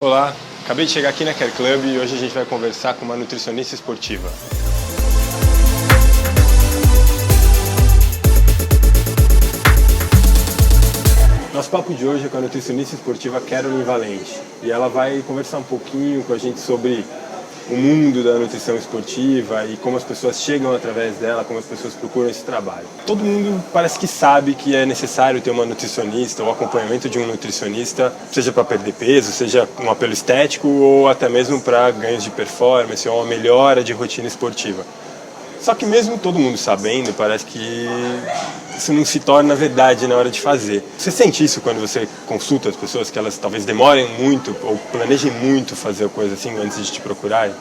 Olá, acabei de chegar aqui na Care Club e hoje a gente vai conversar com uma nutricionista esportiva. Nosso papo de hoje é com a nutricionista esportiva Caroline Valente e ela vai conversar um pouquinho com a gente sobre o mundo da nutrição esportiva e como as pessoas chegam através dela, como as pessoas procuram esse trabalho. Todo mundo parece que sabe que é necessário ter uma nutricionista ou acompanhamento de um nutricionista, seja para perder peso, seja um apelo estético ou até mesmo para ganhos de performance ou uma melhora de rotina esportiva. Só que mesmo todo mundo sabendo, parece que isso não se torna verdade na hora de fazer. Você sente isso quando você consulta as pessoas, que elas talvez demorem muito ou planejem muito fazer coisa assim antes de te procurarem?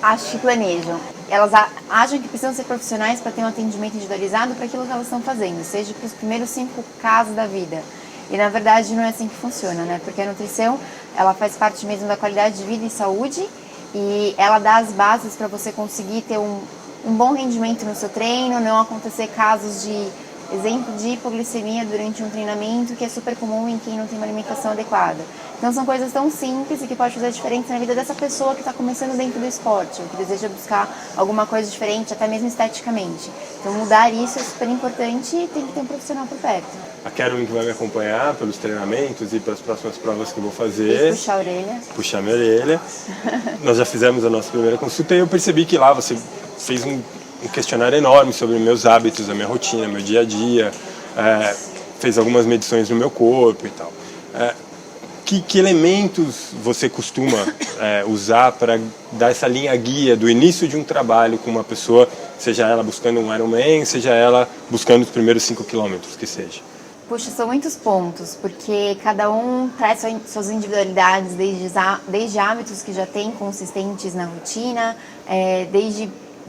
Acho que planejam. Elas acham que precisam ser profissionais para ter um atendimento individualizado para aquilo que elas estão fazendo, seja para os primeiros 5 casos da vida. E na verdade não é assim que funciona, né? Porque a nutrição, ela faz parte mesmo da qualidade de vida e saúde e ela dá as bases para você conseguir ter um bom rendimento no seu treino, não acontecer casos de, exemplo, de hipoglicemia durante um treinamento, que é super comum em quem não tem uma alimentação adequada. Então são coisas tão simples e que pode fazer a diferença na vida dessa pessoa que está começando dentro do esporte, ou que deseja buscar alguma coisa diferente, até mesmo esteticamente. Então mudar isso é super importante e tem que ter um profissional por perto. A Caroline que vai me acompanhar pelos treinamentos e pelas próximas provas que eu vou fazer. E puxar a orelha. Puxar minha orelha. Nós já fizemos a nossa primeira consulta e eu percebi que lá você fez um questionário enorme sobre meus hábitos, a minha rotina, meu dia a dia, fez algumas medições no meu corpo e tal. Que elementos você costuma usar para dar essa linha guia do início de um trabalho com uma pessoa, seja ela buscando um Ironman, seja ela buscando os primeiros 5 quilômetros, que seja? Puxa, são muitos pontos, porque cada um traz suas individualidades, desde hábitos que já tem consistentes na rotina, desde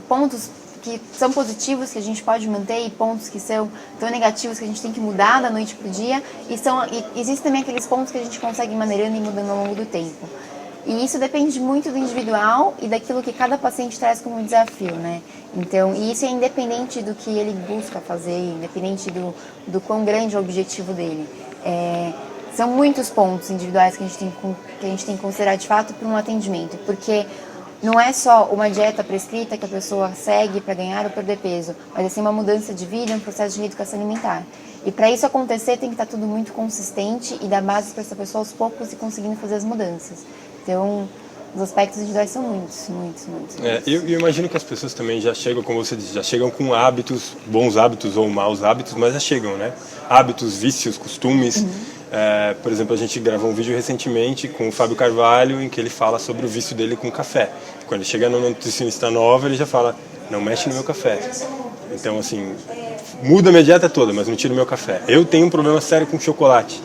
pontos que são positivos que a gente pode manter e pontos que são tão negativos que a gente tem que mudar da noite para o dia e existem também aqueles pontos que a gente consegue ir maneirando e mudando ao longo do tempo. E isso depende muito do individual e daquilo que cada paciente traz como desafio, né? Então, e isso é independente do que ele busca fazer, independente do quão grande é o objetivo dele. São muitos pontos individuais que a gente tem que considerar de fato para um atendimento, porque não é só uma dieta prescrita que a pessoa segue para ganhar ou perder peso, mas assim uma mudança de vida, um processo de reeducação alimentar. E para isso acontecer tem que estar tudo muito consistente e dar base para essa pessoa aos poucos e conseguindo fazer as mudanças. Então, os aspectos individuais são muitos. Eu imagino que as pessoas também já chegam, como você disse, já chegam com hábitos, bons hábitos ou maus hábitos, mas já chegam, né? Hábitos, vícios, costumes. Por exemplo, a gente gravou um vídeo recentemente com o Fábio Carvalho em que ele fala sobre o vício dele com café. Quando ele chega numa nutricionista nova, ele já fala, não mexe no meu café. Então, assim, muda a minha dieta toda, mas não tira o meu café. Eu tenho um problema sério com chocolate.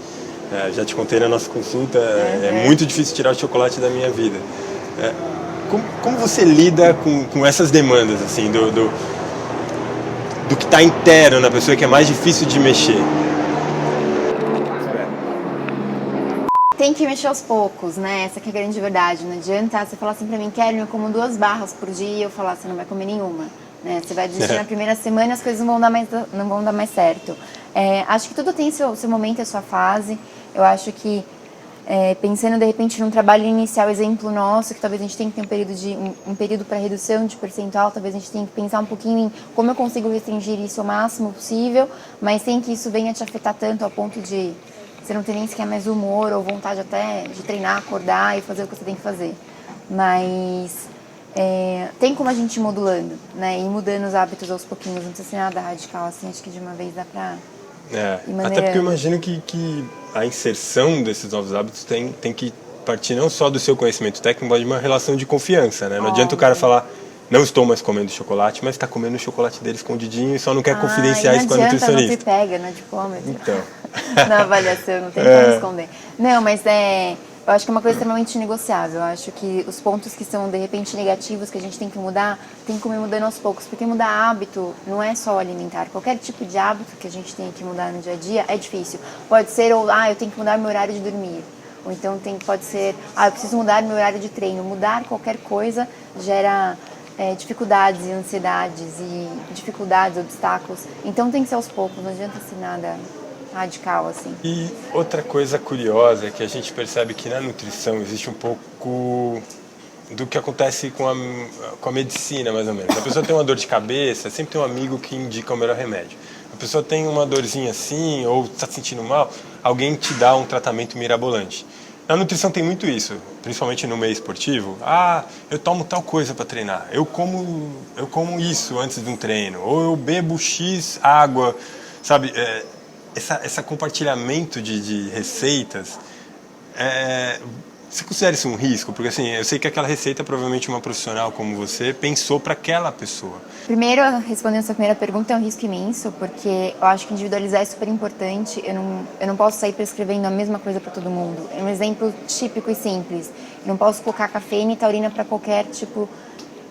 Já te contei na nossa consulta, é muito difícil tirar o chocolate da minha vida. Como você lida com essas demandas, assim, do que está interno na pessoa, que é mais difícil de mexer? Tem que mexer aos poucos, né? Essa que é a grande verdade. Não adianta você falar assim pra mim, Kelly, eu como 2 barras por dia e eu falar, você não vai comer nenhuma. Né? Você vai desistir na primeira semana e as coisas não vão dar mais certo. Acho que tudo tem seu momento e a sua fase. Eu acho que, pensando de repente num trabalho inicial, exemplo nosso, que talvez a gente tenha que ter um período para redução de percentual, talvez a gente tenha que pensar um pouquinho em como eu consigo restringir isso ao máximo possível, mas sem que isso venha te afetar tanto ao ponto de você não ter nem sequer mais humor ou vontade até de treinar, acordar e fazer o que você tem que fazer. Mas tem como a gente ir modulando, né? E mudando os hábitos aos pouquinhos, não precisa ser nada radical, assim, acho que de uma vez dá pra ir maneirando. Até porque eu imagino que a inserção desses novos hábitos tem que partir não só do seu conhecimento técnico, mas de uma relação de confiança, né? Não adianta o cara falar, não estou mais comendo chocolate, mas está comendo o chocolate dele escondidinho e só não quer confidenciar isso com a nutricionista. Não te pega no diplômetro. Então. Na avaliação, não tem como esconder. Não, mas eu acho que é uma coisa extremamente negociável. Eu acho que os pontos que são, de repente, negativos, que a gente tem que mudar, tem que ir mudando aos poucos. Porque mudar hábito não é só alimentar. Qualquer tipo de hábito que a gente tem que mudar no dia a dia é difícil. Pode ser, eu tenho que mudar meu horário de dormir. Ou então pode ser, eu preciso mudar meu horário de treino. Mudar qualquer coisa gera dificuldades e ansiedades e dificuldades, obstáculos. Então tem que ser aos poucos, não adianta assim nada radical, assim. E outra coisa curiosa é que a gente percebe que na nutrição existe um pouco do que acontece com a medicina, mais ou menos. A pessoa tem uma dor de cabeça, sempre tem um amigo que indica o melhor remédio. A pessoa tem uma dorzinha assim, ou está se sentindo mal, alguém te dá um tratamento mirabolante. Na nutrição tem muito isso, principalmente no meio esportivo. Ah, eu tomo tal coisa para treinar, eu como isso antes de um treino, ou eu bebo X água, sabe? Esse compartilhamento de receitas, você considera isso um risco? Porque assim, eu sei que aquela receita provavelmente uma profissional como você pensou para aquela pessoa. Primeiro, respondendo a sua primeira pergunta, é um risco imenso, porque eu acho que individualizar é super importante. Eu não posso sair prescrevendo a mesma coisa para todo mundo. É um exemplo típico e simples. Eu não posso colocar cafeína e taurina para qualquer tipo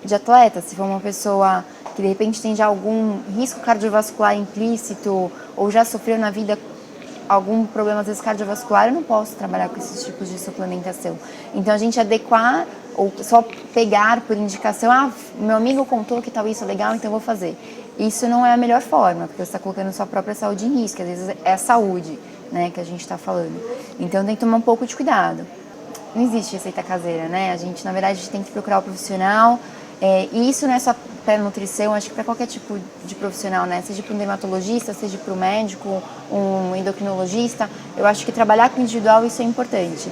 de atleta. Se for uma pessoa que de repente tem já algum risco cardiovascular implícito ou já sofreu na vida algum problema, às vezes, cardiovascular, eu não posso trabalhar com esses tipos de suplementação. Então, a gente adequar ou só pegar por indicação, meu amigo contou que tal isso é legal, então eu vou fazer. Isso não é a melhor forma, porque você está colocando sua própria saúde em risco, às vezes é a saúde, né, que a gente está falando. Então, tem que tomar um pouco de cuidado. Não existe receita caseira, né? A gente, na verdade, tem que procurar o profissional. E isso não é só para nutrição, acho que para qualquer tipo de profissional, né? Seja para um dermatologista, seja para um médico, um endocrinologista. Eu acho que trabalhar com individual, isso é importante.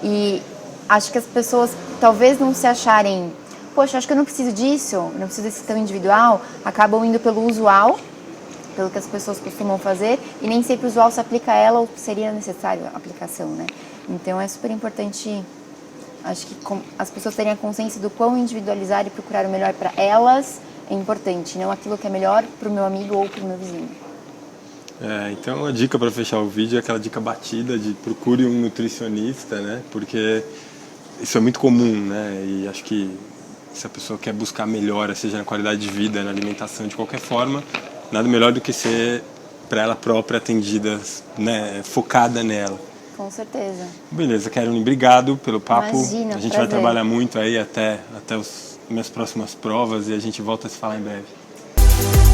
E acho que as pessoas talvez não se acharem, poxa, acho que eu não preciso disso, não preciso desse tão individual, acabam indo pelo usual, pelo que as pessoas costumam fazer, e nem sempre o usual se aplica a ela ou seria necessário a aplicação, né? Então é super importante, acho que as pessoas terem a consciência do quão individualizar e procurar o melhor para elas é importante, não aquilo que é melhor para o meu amigo ou para o meu vizinho. Então a dica para fechar o vídeo é aquela dica batida de procure um nutricionista, né? Porque isso é muito comum, né? E acho que se a pessoa quer buscar melhora, seja na qualidade de vida, na alimentação, de qualquer forma, nada melhor do que ser para ela própria atendida, né? Focada nela. Com certeza. Beleza, Caroline, obrigado pelo papo. Imagina, a gente prazer. vai trabalhar muito aí até as minhas próximas provas e a gente volta a se falar em breve.